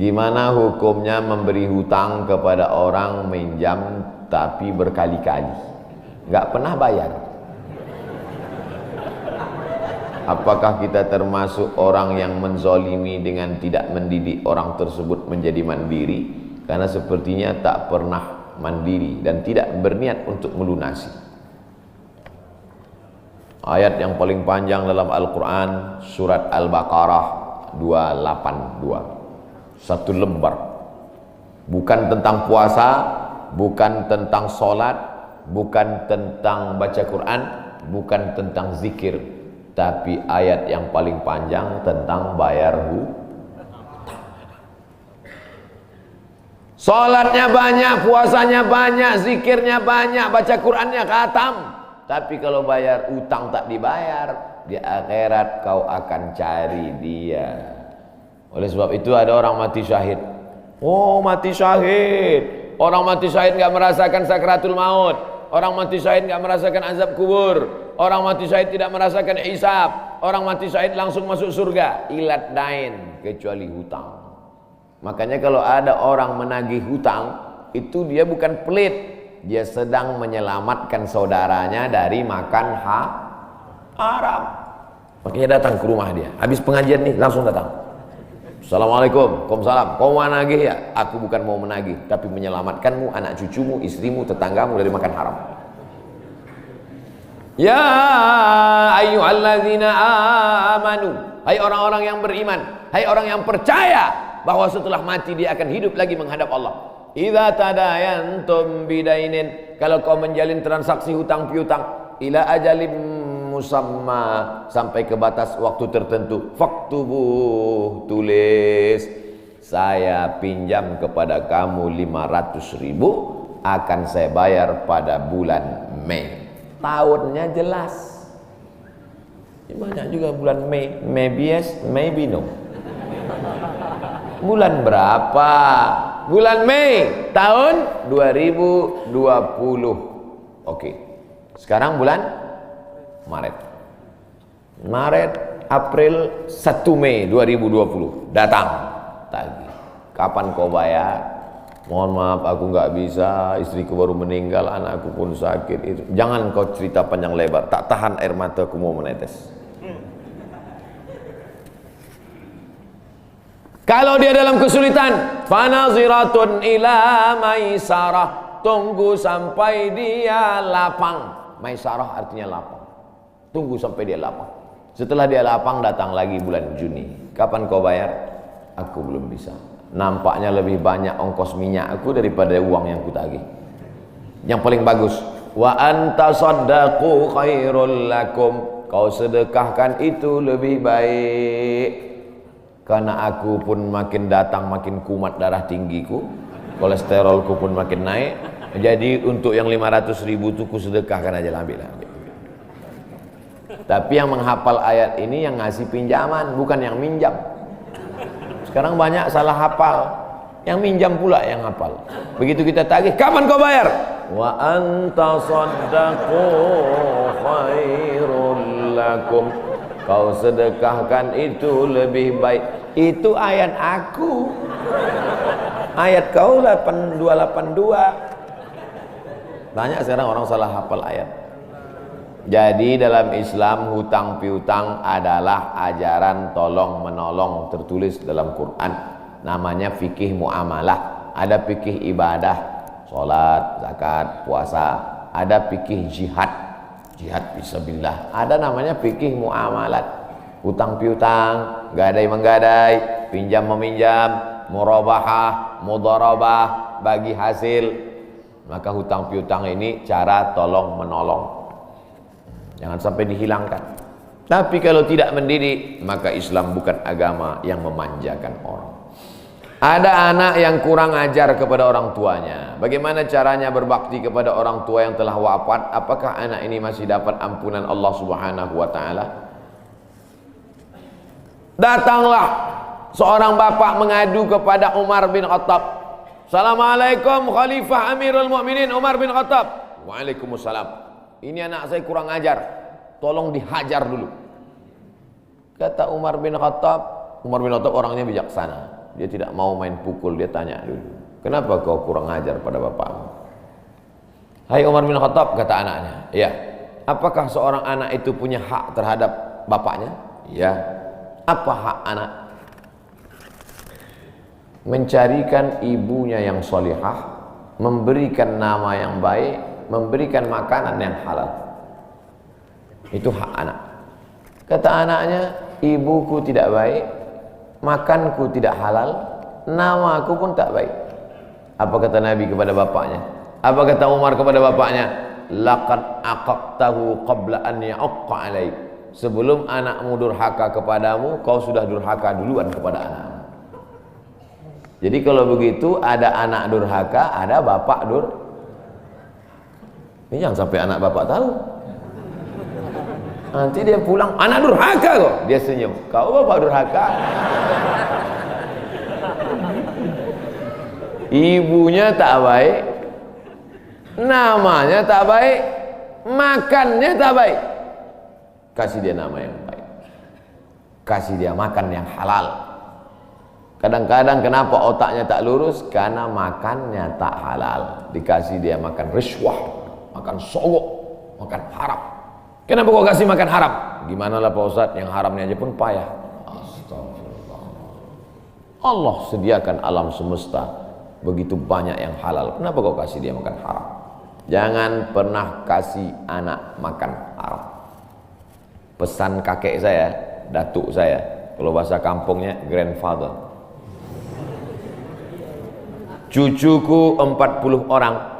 Gimana hukumnya memberi hutang kepada orang minjam tapi berkali-kali nggak pernah bayar? Apakah kita termasuk orang yang menzolimi dengan tidak mendidik orang tersebut menjadi mandiri? Karena sepertinya tak pernah mandiri dan tidak berniat untuk melunasi. Ayat yang paling panjang dalam Al-Quran, surat Al-Baqarah 282. Satu lembar. Bukan tentang puasa, bukan tentang sholat, bukan tentang baca Quran, bukan tentang zikir, tapi ayat yang paling panjang tentang bayar hutang. Sholatnya banyak, puasanya banyak, zikirnya banyak, baca Qurannya khatam, tapi kalau bayar utang tak dibayar, di akhirat kau akan cari dia. Oleh sebab itu ada orang mati syahid. Oh, mati syahid. Orang mati syahid enggak merasakan sakratul maut. Orang mati syahid enggak merasakan azab kubur. Orang mati syahid tidak merasakan hisab. Orang mati syahid langsung masuk surga. Ilat dain, kecuali hutang. Makanya kalau ada orang menagih hutang, itu dia bukan pelit. Dia sedang menyelamatkan saudaranya dari makan haram. Makanya datang ke rumah dia. Habis pengajian nih, langsung datang. Assalamualaikum, waalaikumsalam. Kau mau menagih ya? Aku bukan mau menagih, tapi menyelamatkanmu, anak cucumu, istrimu, tetanggamu dari makan haram. Ya ayyuhalladzina amanu, hai orang-orang yang beriman, hai orang yang percaya bahwa setelah mati dia akan hidup lagi menghadap Allah. Idza tadayantum bidainin, kalau kau menjalin transaksi hutang piutang, ila ajalim musamma, sampai ke batas waktu tertentu, faktubuh, tulis, saya pinjam kepada kamu 500.000, akan saya bayar pada bulan Mei. Tahunnya jelas. Banyak juga bulan Mei. Maybe yes, maybe no. Bulan berapa? Bulan Mei tahun 2020. Oke. Sekarang bulan Maret, April, 1 Mei 2020 datang tagih. Kapan kau bayar? Mohon maaf aku nggak bisa, istriku baru meninggal, anakku pun sakit. Itu jangan kau cerita panjang lebar, tak tahan air mataku mau menetes. Kalau dia dalam kesulitan, fanaziratun ila maisarah, tunggu sampai dia lapang. Maisarah artinya lapang. Tunggu sampai dia lapang. Setelah dia lapang, datang lagi bulan Juni. Kapan kau bayar? Aku belum bisa. Nampaknya lebih banyak ongkos minyak aku daripada uang yang kutagih. Yang paling bagus, wa anta saddaqu khairul lakum, kau sedekahkan itu lebih baik. Karena aku pun makin datang makin kumat darah tinggiku, kolesterolku pun makin naik. Jadi untuk yang 500.000 itu ku sedekahkan aja, ambil. Tapi yang menghafal ayat ini yang ngasih pinjaman, bukan yang minjam. Sekarang banyak salah hafal, yang minjam pula yang hafal. Begitu kita tagih, kapan kau bayar? Wa anta saddaqu khairul lakum, kau sedekahkan itu lebih baik. Itu ayat aku. Ayat kau 8282. Banyak sekarang orang salah hafal ayat. Jadi dalam Islam hutang piutang adalah ajaran tolong menolong, tertulis dalam Quran. Namanya fikih muamalah. Ada fikih ibadah, sholat, zakat, puasa. Ada fikih jihad, jihad fisabilillah. Ada namanya fikih muamalat. Hutang piutang, gadai menggadai, pinjam meminjam, murabahah, mudharabah, bagi hasil. Maka hutang piutang ini cara tolong menolong. Jangan sampai dihilangkan. Tapi kalau tidak mendidik, maka Islam bukan agama yang memanjakan orang. Ada anak yang kurang ajar kepada orang tuanya. Bagaimana caranya berbakti kepada orang tua yang telah wafat? Apakah anak ini masih dapat ampunan Allah Subhanahu wa taala? Datanglah seorang bapak mengadu kepada Umar bin Khattab. Assalamualaikum Khalifah Amirul Mukminin Umar bin Khattab. Waalaikumsalam. Ini anak saya kurang ajar, tolong dihajar dulu. Kata Umar bin Khattab orangnya bijaksana. Dia tidak mau main pukul, dia tanya dulu, kenapa kau kurang ajar pada bapakmu? Hai Umar bin Khattab, kata anaknya, ya. Apakah seorang anak itu punya hak terhadap bapaknya? Ya. Apa hak anak? Mencarikan ibunya yang solihah, memberikan nama yang baik, memberikan makanan yang halal. Itu hak anak. Kata anaknya, ibuku tidak baik, makanku tidak halal, namaku pun tak baik. Apa kata Nabi kepada bapaknya? Apa kata Umar kepada bapaknya? Laqad aqaqtahu qabla an ya'aqqa alaik. Sebelum anakmu durhaka kepadamu, kau sudah durhaka duluan kepada anakmu. Jadi kalau begitu, ada anak durhaka, ada bapak Ini jangan sampai anak bapak tahu. Nanti dia pulang, anak durhaka kok. Dia senyum, kau bapak durhaka. Ibunya tak baik, namanya tak baik, makannya tak baik. Kasih dia nama yang baik, kasih dia makan yang halal. Kadang-kadang kenapa otaknya tak lurus? Karena makannya tak halal. Dikasih dia makan riswah, makan sogok, makan haram. Kenapa kau kasih makan haram? Gimana lah Pak Ustadz, yang haramnya aja pun payah. Astagfirullah. Allah sediakan alam semesta begitu banyak yang halal. Kenapa kau kasih dia makan haram? Jangan pernah kasih anak makan haram. Pesan kakek saya, datuk saya, kalau bahasa kampungnya grandfather. Cucuku 40 orang,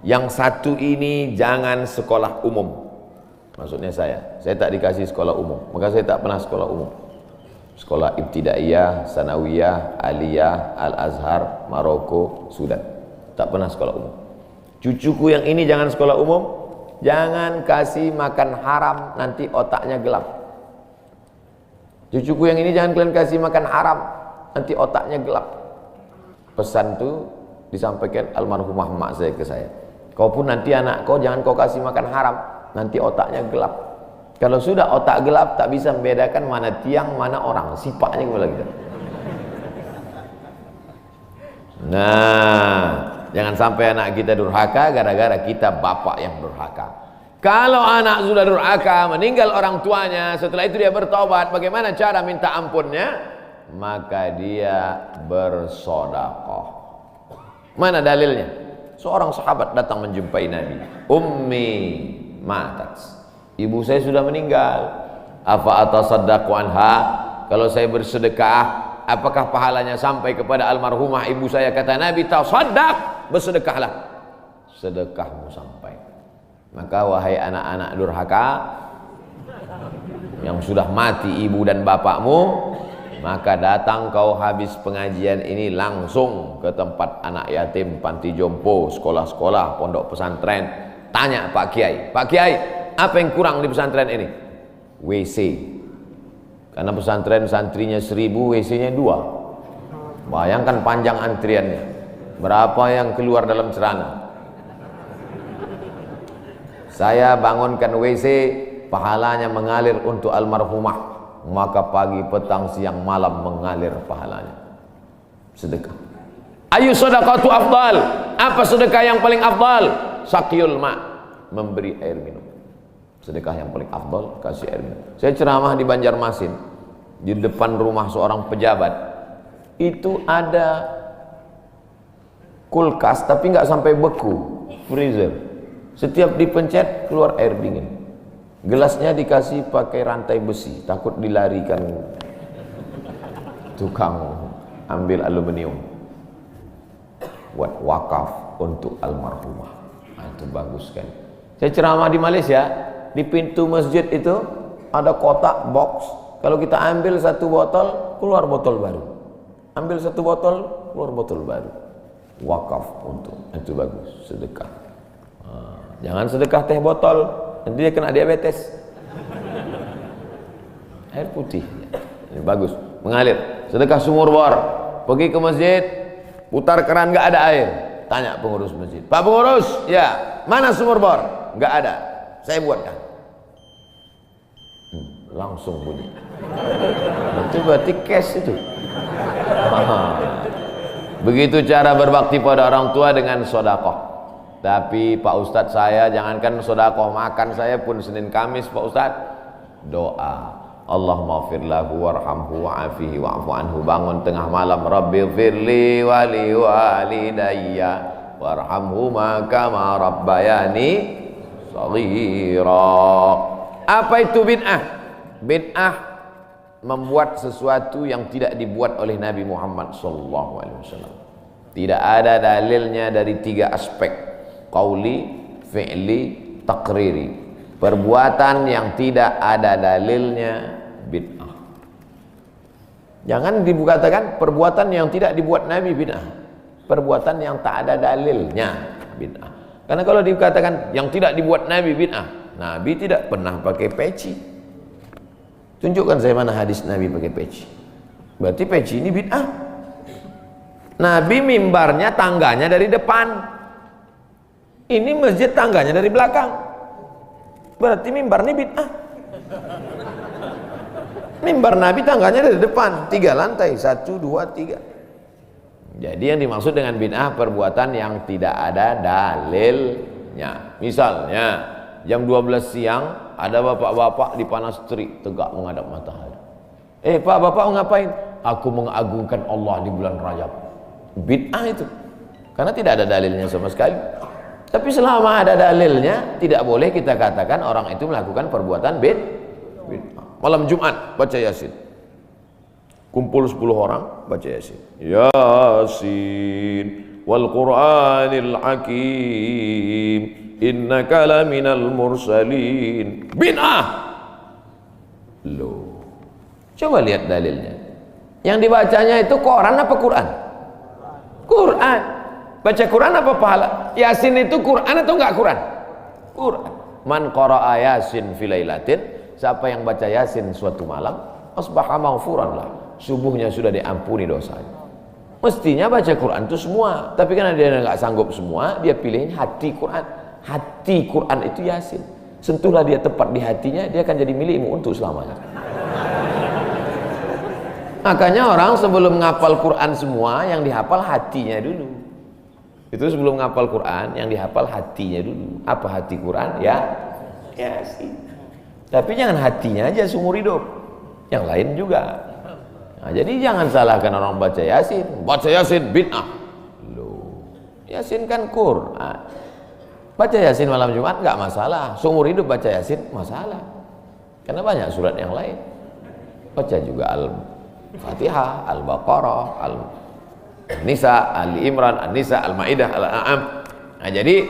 yang satu ini jangan sekolah umum. Maksudnya saya tak dikasih sekolah umum, maka saya tak pernah sekolah umum. Sekolah ibtidaiyah, sanawiyah, aliyah, al-azhar, Maroko, Sudan. Tak pernah sekolah umum. Cucuku yang ini jangan sekolah umum, jangan kasih makan haram, nanti otaknya gelap. Cucuku yang ini jangan kalian kasih makan haram, nanti otaknya gelap. Pesan itu disampaikan almarhumah mak saya ke saya. Kau pun nanti anak kau jangan kau kasih makan haram, nanti otaknya gelap. Kalau sudah otak gelap, tak bisa membedakan mana tiang, mana orang, sifatnya kembali kita. Nah, jangan sampai anak kita durhaka gara-gara kita bapak yang durhaka. Kalau anak sudah durhaka, meninggal orang tuanya, setelah itu dia bertobat, bagaimana cara minta ampunnya? Maka dia bersedekah. Mana dalilnya? Seorang sahabat datang menjumpai Nabi. Ummi matat. Ibu saya sudah meninggal. Afa atasaddaqu anha? Kalau saya bersedekah, apakah pahalanya sampai kepada almarhumah ibu saya? Kata Nabi, tasaddaq, bersedekahlah. Sedekahmu sampai. Maka wahai anak-anak durhaka yang sudah mati ibu dan bapakmu, maka datang kau habis pengajian ini langsung ke tempat anak yatim, panti jompo, sekolah-sekolah, pondok pesantren. Tanya Pak Kiai, Pak Kiai, apa yang kurang di pesantren ini? WC. Karena pesantren santrinya 1000, WC-nya 2. Bayangkan panjang antriannya. Berapa yang keluar dalam celana? Saya bangunkan WC, pahalanya mengalir untuk almarhumah. Maka pagi, petang, siang, malam mengalir pahalanya. Sedekah. Ayu sedekatu afdal. Apa sedekah yang paling afdal? Saqiyul ma, memberi air minum. Sedekah yang paling afdal, kasih air minum. Saya ceramah di Banjarmasin, di depan rumah seorang pejabat. Itu ada kulkas tapi nggak sampai beku, freezer. Setiap dipencet keluar air dingin. Gelasnya dikasih pakai rantai besi, takut dilarikan tukang ambil aluminium. Buat wakaf untuk almarhumah. Nah, itu bagus kan. Saya ceramah di Malaysia, di pintu masjid itu ada kotak box. Kalau kita ambil satu botol, keluar botol baru. Ambil satu botol, keluar botol baru. Wakaf untuk, itu bagus, sedekah. Jangan sedekah teh botol, nanti dia kena diabetes. Air putih, ini bagus, mengalir. Sedekah sumur bor, pergi ke masjid, putar keran nggak ada air, tanya pengurus masjid, Pak pengurus, ya mana sumur bor? Nggak ada, saya buatkan. Langsung bunyi. Itu berarti cash itu. Begitu cara berbakti pada orang tua dengan sodakoh. Tapi Pak Ustadz, saya jangankan sodakoh, makan saya pun Senin Kamis Pak Ustadz doa, Allahumma fir lahu warhamhu wa'afihi wa'fu anhu. Bangun tengah malam, Rabbi firli wali walidayya warhamhuma kama rabbayani shaghira. Apa itu bid'ah? Bid'ah membuat sesuatu yang tidak dibuat oleh Nabi Muhammad SAW. Tidak ada dalilnya dari 3 aspek: qauli, fi'li, takriri. Perbuatan yang tidak ada dalilnya bid'ah. Jangan dikatakan perbuatan yang tidak dibuat Nabi bid'ah. Perbuatan yang tak ada dalilnya bid'ah. Karena kalau dikatakan yang tidak dibuat Nabi bid'ah, Nabi tidak pernah pakai peci. Tunjukkan saya mana hadis Nabi pakai peci. Berarti peci ini bid'ah. Nabi mimbarnya tangganya dari depan. Ini masjid tangganya dari belakang. Berarti mimbar ini bid'ah. Mimbar Nabi tangganya dari depan, 3 lantai, 1, 2, 3. Jadi yang dimaksud dengan bid'ah perbuatan yang tidak ada dalilnya. Misalnya jam 12 siang ada bapak-bapak di panas terik tegak menghadap matahari. Pak, bapak ngapain? Aku mengagungkan Allah di bulan Rajab. Bid'ah itu. Karena tidak ada dalilnya sama sekali. Tapi selama ada dalilnya, tidak boleh kita katakan orang itu melakukan perbuatan bid'ah. Malam Jumat baca Yasin. Kumpul 10 orang baca Yasin. Yasin wal Qur'anil Hakim innaka laminal mursalin. Bid'ah. Loh. Coba lihat dalilnya. Yang dibacanya itu Quran apa Quran? Quran. Baca Quran apa pahala? Yasin itu Quran atau enggak Quran? Quran. Man qara'a Yasin fi lailatin, siapa yang baca Yasin suatu malam, asbaha maghfuran lah. Subuhnya sudah diampuni dosanya. Mestinya baca Quran itu semua, tapi karena dia enggak sanggup semua, dia pilih hati Quran. Hati Quran itu Yasin. Sentuhlah dia tepat di hatinya, dia akan jadi milikmu untuk selamanya. Makanya orang sebelum ngapal Quran semua, yang dihafal hatinya dulu. Itu sebelum ngapal Quran, yang dihafal hatinya dulu. Apa hati Quran? Ya, Yasin. Tapi jangan hatinya aja seumur hidup, yang lain juga. Nah, jadi jangan salahkan orang baca Yasin. Baca Yasin bid'ah. Loh, Yasin kan Quran. Baca Yasin malam Jumat nggak masalah. Seumur hidup baca Yasin masalah. Karena banyak surat yang lain. Baca juga Al-Fatihah, Al-Baqarah, Al-Nisa, Al-Imran, Al-Nisa, Al-Maidah, Al-An'am. Nah, jadi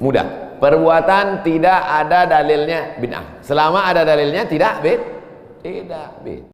mudah. Perbuatan tidak ada dalilnya bid'ah. Selama ada dalilnya tidak bid'ah.